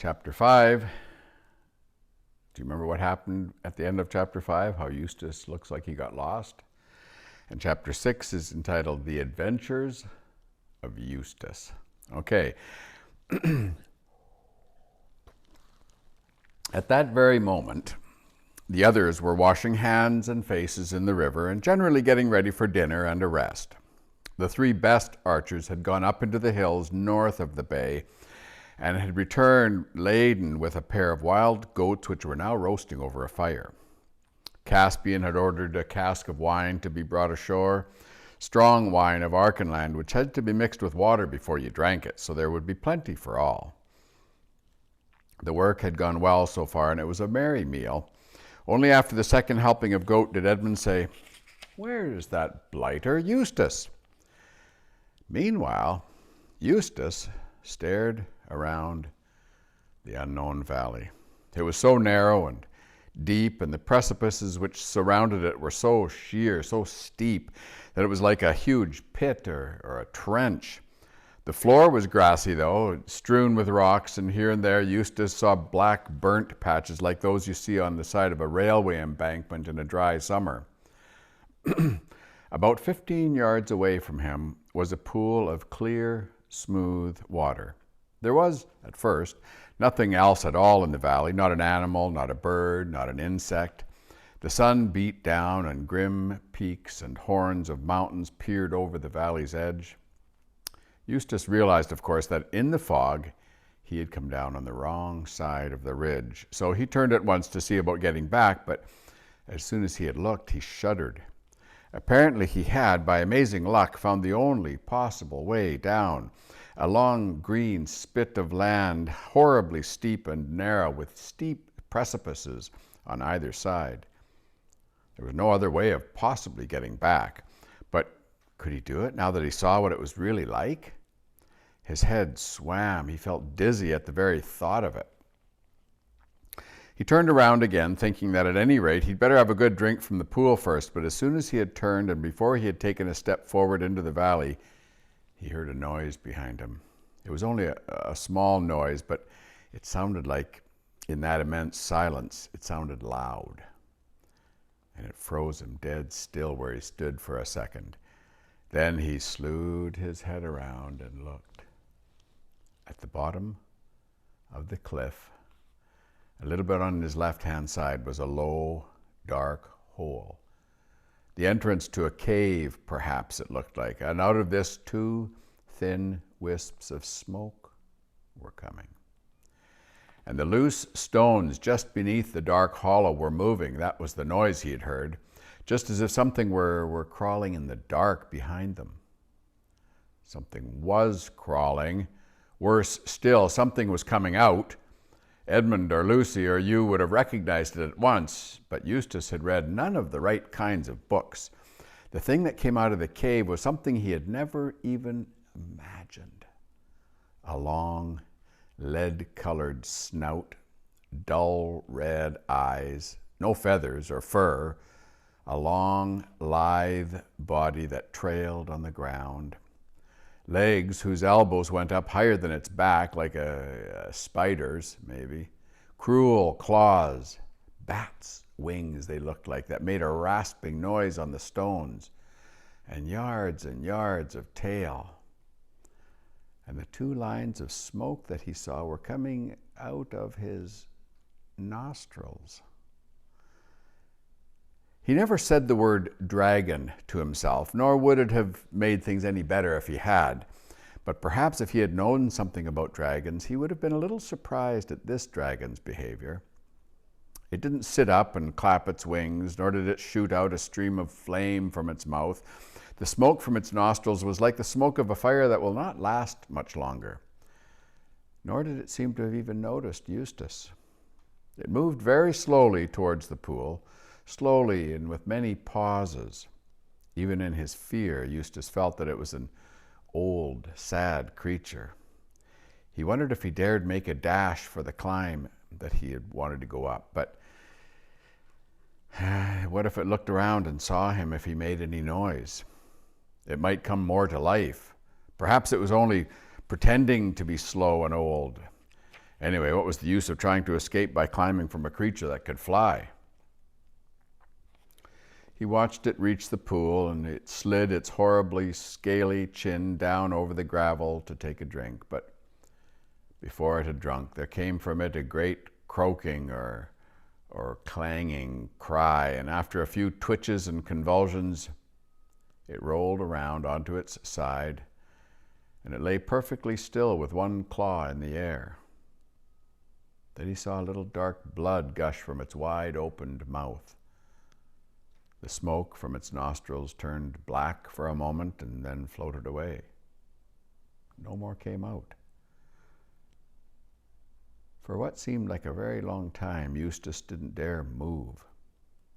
Chapter 5. Do you remember what happened at the end of Chapter 5? How Eustace looks like he got lost? And Chapter 6 is entitled The Adventures of Eustace. Okay. At that very moment, the others were washing hands and faces in the river and generally getting ready for dinner and a rest. The three best archers had gone up into the hills north of the bay and had returned laden with a pair of wild goats which were now roasting over a fire. Caspian had ordered a cask of wine to be brought ashore, strong wine of Archenland, which had to be mixed with water before you drank it, so there would be plenty for all. The work had gone well so far, and it was a merry meal. Only after the second helping of goat did Edmund say, "Where is that blighter Eustace?" Meanwhile, Eustace stared around the unknown valley. It was so narrow and deep, and the precipices which surrounded it were so sheer, so steep, that it was like a huge pit or a trench. The floor was grassy, though, strewn with rocks, and here and there Eustace saw black burnt patches like those you see on the side of a railway embankment in a dry summer. About 15 yards away from him was a pool of clear, smooth water. There was, at first, nothing else at all in the valley, not an animal, not a bird, not an insect. The sun beat down, and grim peaks and horns of mountains peered over the valley's edge. Eustace realized, of course, that in the fog he had come down on the wrong side of the ridge. So he turned at once to see about getting back, but as soon as he had looked, he shuddered. Apparently he had, by amazing luck, found the only possible way down, a long green spit of land, horribly steep and narrow, with steep precipices on either side. There was no other way of possibly getting back. But could he do it now that he saw what it was really like? His head swam. He felt dizzy at the very thought of it. He turned around again, thinking that at any rate he'd better have a good drink from the pool first, but as soon as he had turned and before he had taken a step forward into the valley, he heard a noise behind him. It was only a small noise, but it sounded like, in that immense silence, it sounded loud. And it froze him dead still where he stood for a second. Then he slewed his head around and looked. At the bottom of the cliff, a little bit on his left-hand side, was a low, dark hole. The entrance to a cave, perhaps it looked like, and out of this 2 thin wisps of smoke were coming. And the loose stones just beneath the dark hollow were moving. That was the noise he had heard, just as if something were crawling in the dark behind them. Something was crawling. Worse still, something was coming out. Edmund or Lucy or you would have recognized it at once, but Eustace had read none of the right kinds of books. The thing that came out of the cave was something he had never even imagined. A long, lead-colored snout, dull red eyes, no feathers or fur, a long, lithe body that trailed on the ground, legs whose elbows went up higher than its back, like a spider's, maybe, cruel claws, bats' wings they looked like, that made a rasping noise on the stones, and yards of tail. And the 2 lines of smoke that he saw were coming out of his nostrils. He never said the word dragon to himself, nor would it have made things any better if he had. But perhaps if he had known something about dragons, he would have been a little surprised at this dragon's behavior. It didn't sit up and clap its wings, nor did it shoot out a stream of flame from its mouth. The smoke from its nostrils was like the smoke of a fire that will not last much longer. Nor did it seem to have even noticed Eustace. It moved very slowly towards the pool, slowly and with many pauses. Even in his fear, Eustace felt that it was an old, sad creature. He wondered if he dared make a dash for the climb that he had wanted to go up, but what if it looked around and saw him if he made any noise? It might come more to life. Perhaps it was only pretending to be slow and old. Anyway, what was the use of trying to escape by climbing from a creature that could fly? He watched it reach the pool, and it slid its horribly scaly chin down over the gravel to take a drink. But before it had drunk, there came from it a great croaking or clanging cry, and after a few twitches and convulsions, it rolled around onto its side, and it lay perfectly still with one claw in the air. Then he saw a little dark blood gush from its wide-opened mouth. The smoke from its nostrils turned black for a moment and then floated away. No more came out. For what seemed like a very long time, Eustace didn't dare move.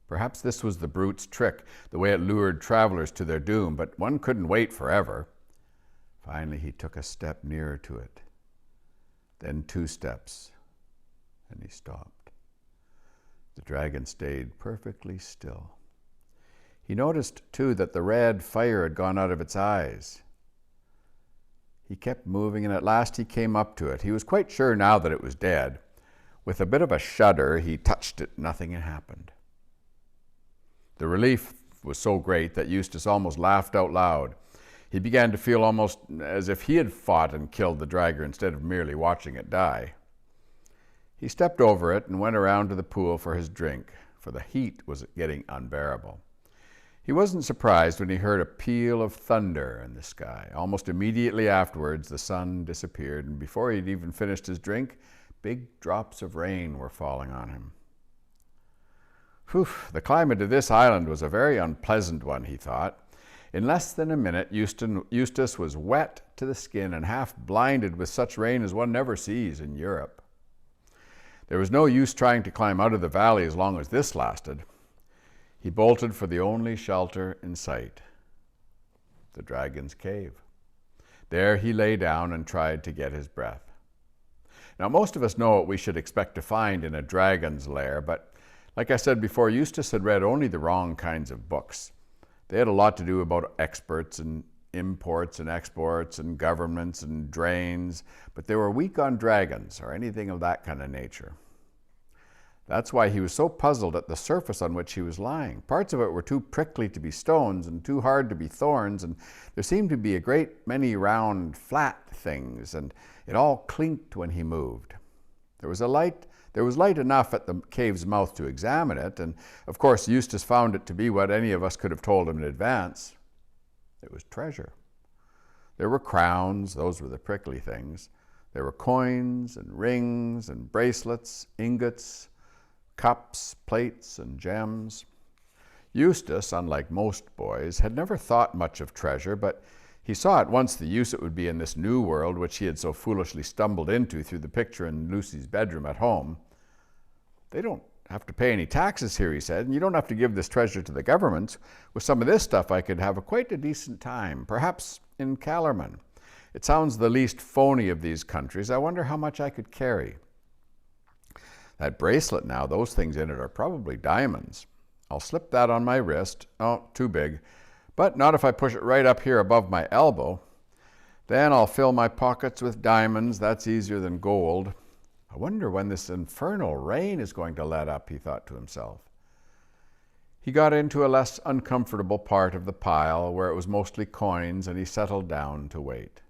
Perhaps this was the brute's trick, the way it lured travelers to their doom, but one couldn't wait forever. Finally, he took a step nearer to it, then 2 steps, and he stopped. The dragon stayed perfectly still. He noticed, too, that the red fire had gone out of its eyes. He kept moving, and at last he came up to it. He was quite sure now that it was dead. With a bit of a shudder, he touched it. Nothing had happened. The relief was so great that Eustace almost laughed out loud. He began to feel almost as if he had fought and killed the dragon instead of merely watching it die. He stepped over it and went around to the pool for his drink, for the heat was getting unbearable. He wasn't surprised when he heard a peal of thunder in the sky. Almost immediately afterwards, the sun disappeared, and before he'd even finished his drink, big drops of rain were falling on him. Whew, the climate of this island was a very unpleasant one, he thought. In less than a minute, Eustace was wet to the skin and half blinded with such rain as one never sees in Europe. There was no use trying to climb out of the valley as long as this lasted. He bolted for the only shelter in sight, the dragon's cave. There he lay down and tried to get his breath. Now, most of us know what we should expect to find in a dragon's lair, but like I said before, Eustace had read only the wrong kinds of books. They had a lot to do about experts and imports and exports and governments and drains, but they were weak on dragons or anything of that kind of nature. That's why he was so puzzled at the surface on which he was lying. Parts of it were too prickly to be stones and too hard to be thorns, and there seemed to be a great many round, flat things, and it all clinked when he moved. There was light enough at the cave's mouth to examine it, and of course Eustace found it to be what any of us could have told him in advance. It was treasure. There were crowns, those were the prickly things. There were coins and rings and bracelets, ingots, cups, plates, and gems. Eustace, unlike most boys, had never thought much of treasure, but he saw at once the use it would be in this new world which he had so foolishly stumbled into through the picture in Lucy's bedroom at home. They don't have to pay any taxes here, he said, and you don't have to give this treasure to the government. With some of this stuff, I could have quite a decent time, perhaps in Calorman. It sounds the least phony of these countries. I wonder how much I could carry. That bracelet now, those things in it are probably diamonds. I'll slip that on my wrist. Oh, too big. But not if I push it right up here above my elbow. Then I'll fill my pockets with diamonds. That's easier than gold. I wonder when this infernal rain is going to let up, he thought to himself. He got into a less uncomfortable part of the pile where it was mostly coins, and he settled down to wait.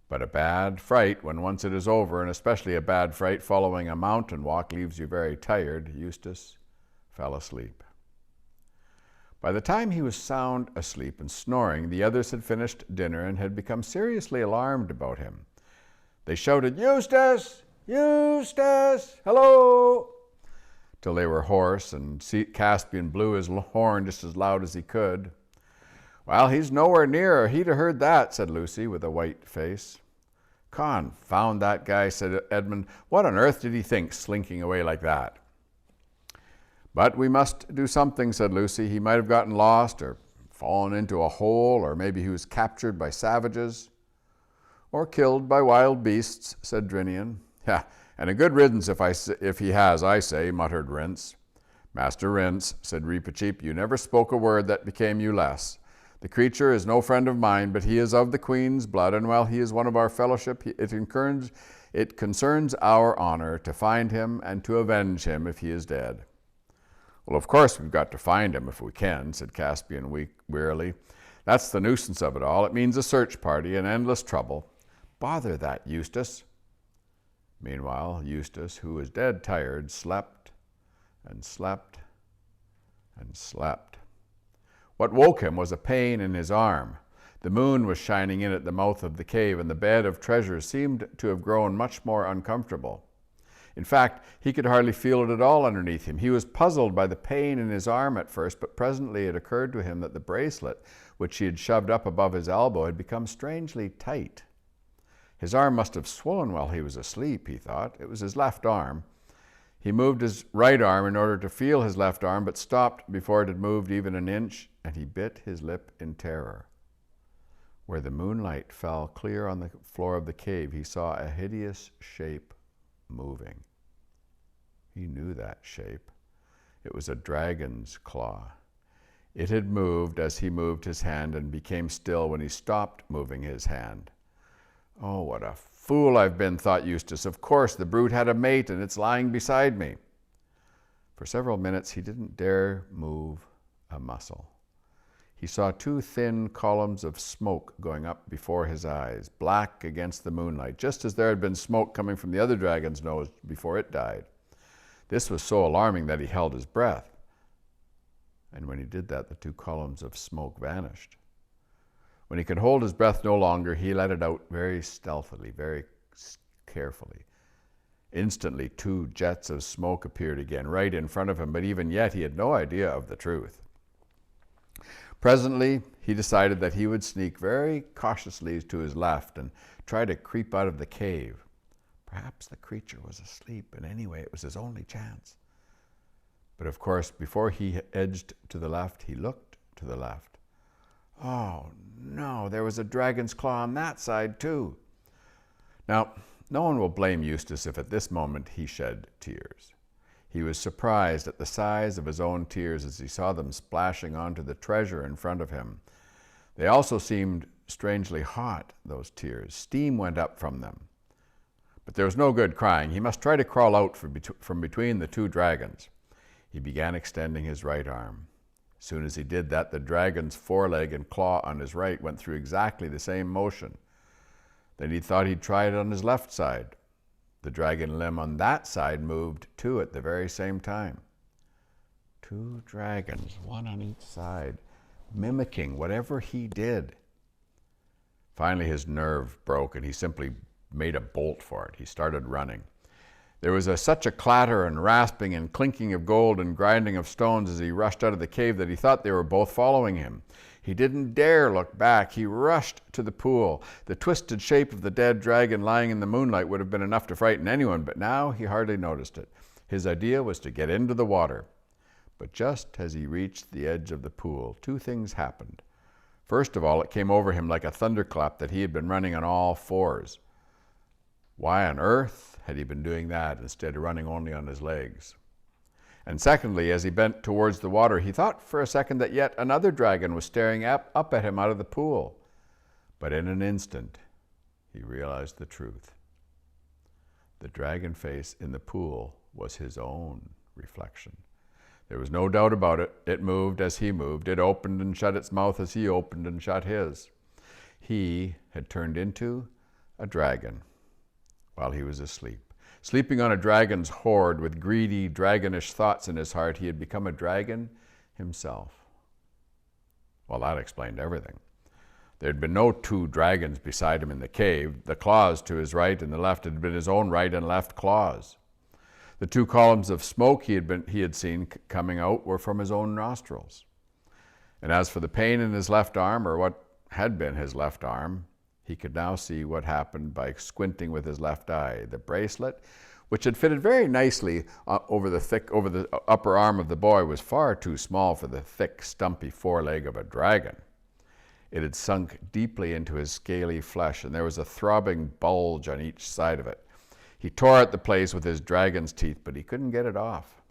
But a bad fright, when once it is over, and especially a bad fright following a mountain walk, leaves you very tired. Eustace fell asleep. By the time he was sound asleep and snoring, the others had finished dinner and had become seriously alarmed about him. They shouted, "Eustace! Eustace! Hello!" till they were hoarse, and Caspian blew his horn just as loud as he could. "Well, he's nowhere near, or he'd have heard that," said Lucy with a white face. "Confound that guy," said Edmund. "What on earth did he think, slinking away like that?" "But we must do something," said Lucy. "He might have gotten lost or fallen into a hole, or maybe he was captured by savages." "Or killed by wild beasts," said Drinian. "Yeah, and a good riddance if he has, I say," muttered Rince. "Master Rince," said Reepicheep, "you never spoke a word that became you less. The creature is no friend of mine, but he is of the Queen's blood, and while he is one of our fellowship, it It concerns our honor to find him and to avenge him if he is dead." "Well, of course we've got to find him if we can," said Caspian wearily. "That's the nuisance of it all. It means a search party and endless trouble." "Bother that, Eustace." Meanwhile, Eustace, who was dead tired, slept and slept and slept. What woke him was a pain in his arm. The moon was shining in at the mouth of the cave, and the bed of treasure seemed to have grown much more uncomfortable. In fact, he could hardly feel it at all underneath him. He was puzzled by the pain in his arm at first, but presently it occurred to him that the bracelet, which he had shoved up above his elbow, had become strangely tight. His arm must have swollen while he was asleep, he thought. It was his left arm. He moved his right arm in order to feel his left arm, but stopped before it had moved even an inch, and he bit his lip in terror. Where the moonlight fell clear on the floor of the cave, he saw a hideous shape moving. He knew that shape. It was a dragon's claw. It had moved as he moved his hand and became still when he stopped moving his hand. "Oh, what a fool I've been," thought Eustace. "Of course, the brute had a mate and it's lying beside me." For several minutes he didn't dare move a muscle. He saw two thin columns of smoke going up before his eyes, black against the moonlight, just as there had been smoke coming from the other dragon's nose before it died. This was so alarming that he held his breath. And when he did that, the two columns of smoke vanished. When he could hold his breath no longer, he let it out very stealthily, very carefully. Instantly, two jets of smoke appeared again, right in front of him, but even yet he had no idea of the truth. Presently, he decided that he would sneak very cautiously to his left and try to creep out of the cave. Perhaps the creature was asleep, and anyway, it was his only chance. But of course, before he edged to the left, he looked to the left. Oh, no, there was a dragon's claw on that side, too. Now, no one will blame Eustace if at this moment he shed tears. He was surprised at the size of his own tears as he saw them splashing onto the treasure in front of him. They also seemed strangely hot, those tears. Steam went up from them. But there was no good crying. He must try to crawl out from between the two dragons. He began extending his right arm. As soon as he did that, the dragon's foreleg and claw on his right went through exactly the same motion. Then he thought he'd try it on his left side. The dragon limb on that side moved too at the very same time. Two dragons, one on each side, mimicking whatever he did. Finally, his nerve broke and he simply made a bolt for it. He started running. There was such a clatter and rasping and clinking of gold and grinding of stones as he rushed out of the cave that he thought they were both following him. He didn't dare look back. He rushed to the pool. The twisted shape of the dead dragon lying in the moonlight would have been enough to frighten anyone, but now he hardly noticed it. His idea was to get into the water. But just as he reached the edge of the pool, two things happened. First of all, it came over him like a thunderclap that he had been running on all fours. Why on earth had he been doing that instead of running only on his legs? And secondly, as he bent towards the water, he thought for a second that yet another dragon was staring up at him out of the pool. But in an instant, he realized the truth. The dragon face in the pool was his own reflection. There was no doubt about it. It moved as he moved. It opened and shut its mouth as he opened and shut his. He had turned into a dragon while he was asleep. Sleeping on a dragon's hoard with greedy, dragonish thoughts in his heart, he had become a dragon himself. Well, that explained everything. There had been no two dragons beside him in the cave. The claws to his right and the left had been his own right and left claws. The two columns of smoke he had seen coming out were from his own nostrils. And as for the pain in his left arm, or what had been his left arm, he could now see what happened by squinting with his left eye. The bracelet, which had fitted very nicely over the upper arm of the boy, was far too small for the thick, stumpy foreleg of a dragon. It had sunk deeply into his scaly flesh, and there was a throbbing bulge on each side of it. He tore at the place with his dragon's teeth, but he couldn't get it off.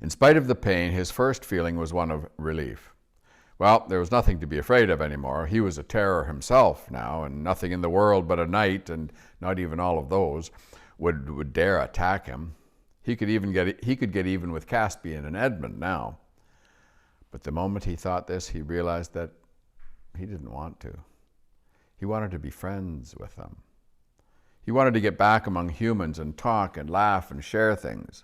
In spite of the pain, his first feeling was one of relief. Well, there was nothing to be afraid of anymore. He was a terror himself now, and nothing in the world but a knight, and not even all of those, would dare attack him. He could get even with Caspian and Edmund now. But the moment he thought this, he realized that he didn't want to. He wanted to be friends with them. He wanted to get back among humans and talk and laugh and share things.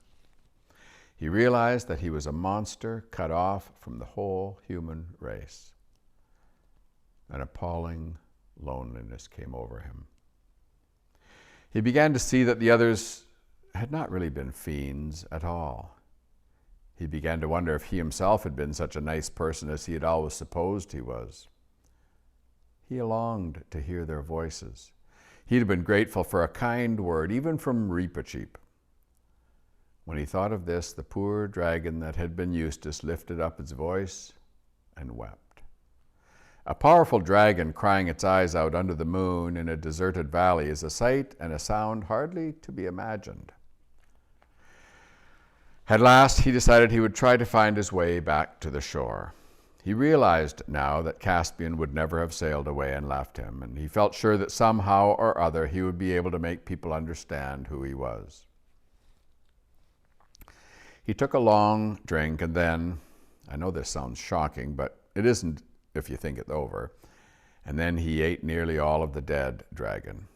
He realized that he was a monster cut off from the whole human race. An appalling loneliness came over him. He began to see that the others had not really been fiends at all. He began to wonder if he himself had been such a nice person as he had always supposed he was. He longed to hear their voices. He'd have been grateful for a kind word, even from Reepicheep. When he thought of this, the poor dragon that had been Eustace lifted up its voice and wept. A powerful dragon crying its eyes out under the moon in a deserted valley is a sight and a sound hardly to be imagined. At last, he decided he would try to find his way back to the shore. He realized now that Caspian would never have sailed away and left him, and he felt sure that somehow or other he would be able to make people understand who he was. He took a long drink and then, I know this sounds shocking, but it isn't if you think it over, and then he ate nearly all of the dead dragon.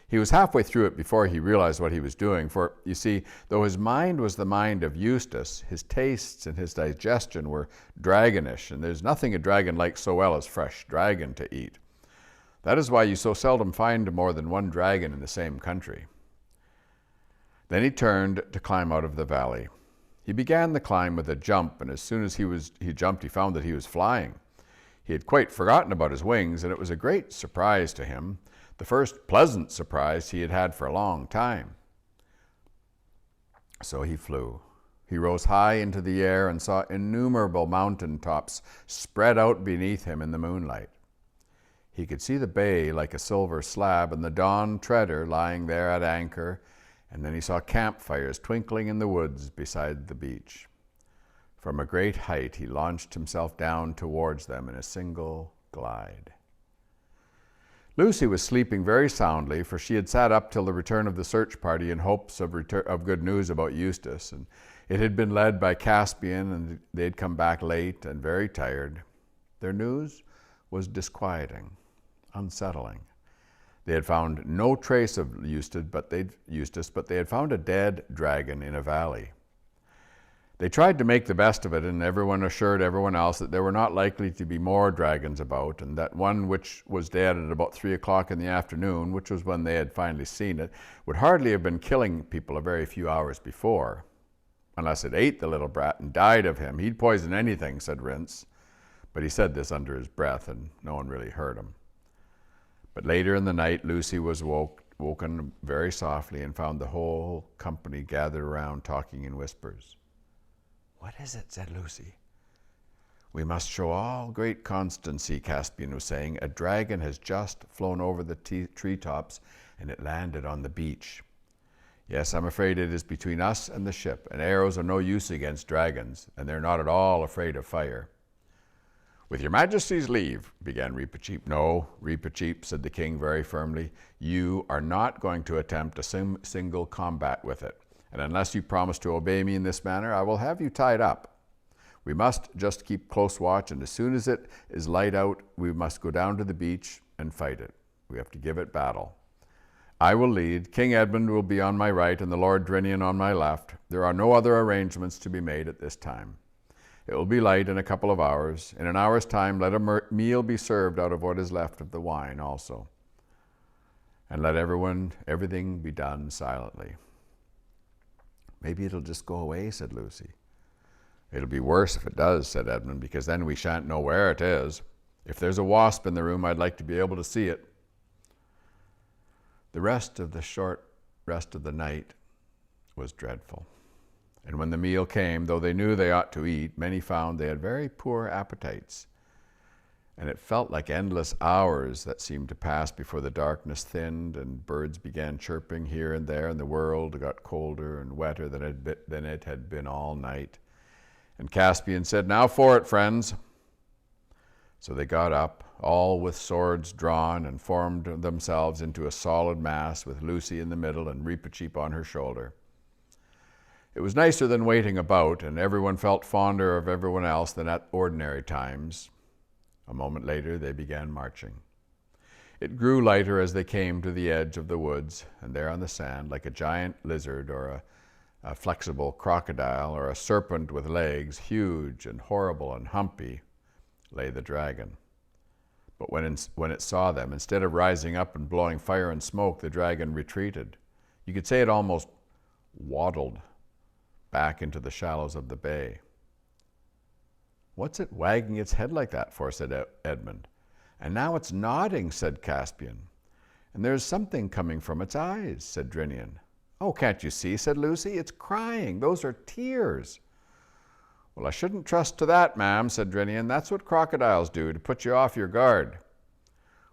He was halfway through it before he realized what he was doing, for, you see, though his mind was the mind of Eustace, his tastes and his digestion were dragonish, and there's nothing a dragon likes so well as fresh dragon to eat. That is why you so seldom find more than one dragon in the same country. Then he turned to climb out of the valley. He began the climb with a jump, and as soon as he jumped, he found that he was flying. He had quite forgotten about his wings, and it was a great surprise to him, the first pleasant surprise he had had for a long time. So he flew. He rose high into the air and saw innumerable mountain tops spread out beneath him in the moonlight. He could see the bay like a silver slab and the dawn treader lying there at anchor, and then he saw campfires twinkling in the woods beside the beach. From a great height, he launched himself down towards them in a single glide. Lucy was sleeping very soundly, for she had sat up till the return of the search party in hopes of good news about Eustace, and it had been led by Caspian, and they had come back late and very tired. Their news was disquieting, unsettling. They had found no trace of Eustace, but they had found a dead dragon in a valley. They tried to make the best of it, and everyone assured everyone else that there were not likely to be more dragons about, and that one which was dead at about 3 o'clock in the afternoon, which was when they had finally seen it, would hardly have been killing people a very few hours before. Unless it ate the little brat and died of him. He'd poison anything, said Rince. But he said this under his breath, and no one really heard him. But later in the night, Lucy was woken very softly and found the whole company gathered around talking in whispers. "What is it?" said Lucy. "We must show all great constancy," Caspian was saying. "A dragon has just flown over the treetops, and it landed on the beach. Yes, I'm afraid it is between us and the ship, and arrows are no use against dragons, and they're not at all afraid of fire." "With your Majesty's leave," began Reepicheep. "No, Reepicheep," said the king very firmly. "You are not going to attempt a single combat with it. And unless you promise to obey me in this manner, I will have you tied up. We must just keep close watch, and as soon as it is light out, we must go down to the beach and fight it. We have to give it battle. I will lead. King Edmund will be on my right, and the Lord Drinian on my left. There are no other arrangements to be made at this time. It will be light in a couple of hours. In an hour's time, let a meal be served out of what is left of the wine also. And let everything be done silently." "Maybe it'll just go away," said Lucy. "It'll be worse if it does," said Edmund, "because then we shan't know where it is. If there's a wasp in the room, I'd like to be able to see it." The short rest of the night was dreadful. And when the meal came, though they knew they ought to eat, many found they had very poor appetites. And it felt like endless hours that seemed to pass before the darkness thinned and birds began chirping here and there, and the world got colder and wetter than it had been all night. And Caspian said, "Now for it, friends." So they got up, all with swords drawn, and formed themselves into a solid mass with Lucy in the middle and Reepicheep on her shoulder. It was nicer than waiting about, and everyone felt fonder of everyone else than at ordinary times. A moment later, they began marching. It grew lighter as they came to the edge of the woods, and there on the sand, like a giant lizard or a flexible crocodile or a serpent with legs, huge and horrible and humpy, lay the dragon. But when it saw them, instead of rising up and blowing fire and smoke, the dragon retreated. You could say it almost waddled back into the shallows of the bay. "What's it wagging its head like that for?" said Edmund. "And now it's nodding," said Caspian. "And there's something coming from its eyes," said Drinian. "Oh, can't you see?" said Lucy. "It's crying. Those are tears." "Well, I shouldn't trust to that, ma'am," said Drinian. "That's what crocodiles do, to put you off your guard."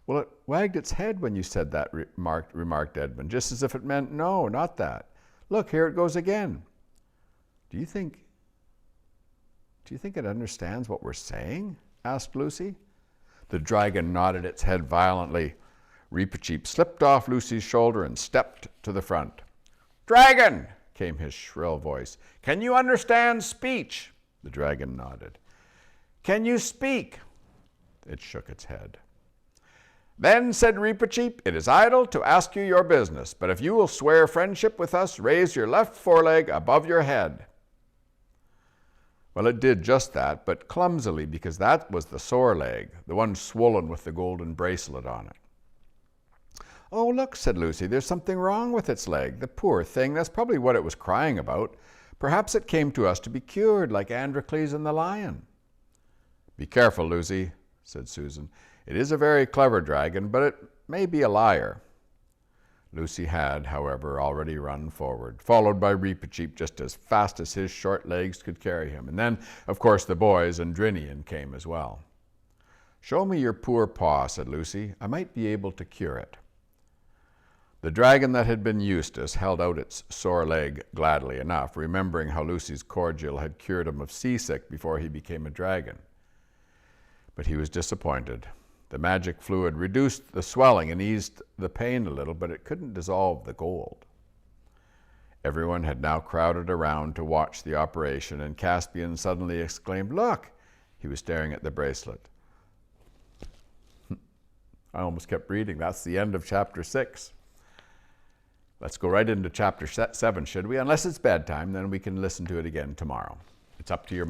"Well, it wagged its head when you said that," remarked Edmund, "just as if it meant no, not that. Look, here it goes again." Do you think it understands what we're saying?" asked Lucy. The dragon nodded its head violently. Reepicheep slipped off Lucy's shoulder and stepped to the front. "Dragon!" came his shrill voice. "Can you understand speech?" The dragon nodded. "Can you speak?" It shook its head. "Then," said Reepicheep, "it is idle to ask you your business, but if you will swear friendship with us, raise your left foreleg above your head." Well, it did just that, but clumsily, because that was the sore leg, the one swollen with the golden bracelet on it. "Oh, look," said Lucy, "there's something wrong with its leg. The poor thing, that's probably what it was crying about. Perhaps it came to us to be cured, like Androcles and the lion." "Be careful, Lucy," said Susan. "It is a very clever dragon, but it may be a liar." Lucy had, however, already run forward, followed by Reepicheep just as fast as his short legs could carry him. And then, of course, the boys and Drinian came as well. "Show me your poor paw," said Lucy. "I might be able to cure it." The dragon that had been Eustace held out its sore leg gladly enough, remembering how Lucy's cordial had cured him of seasick before he became a dragon. But he was disappointed. The magic fluid reduced the swelling and eased the pain a little, but it couldn't dissolve the gold. Everyone had now crowded around to watch the operation, and Caspian suddenly exclaimed, "Look!" He was staring at the bracelet. I almost kept reading. That's the end of chapter 6. Let's go right into chapter 7, should we? Unless it's bedtime, then we can listen to it again tomorrow. It's up to your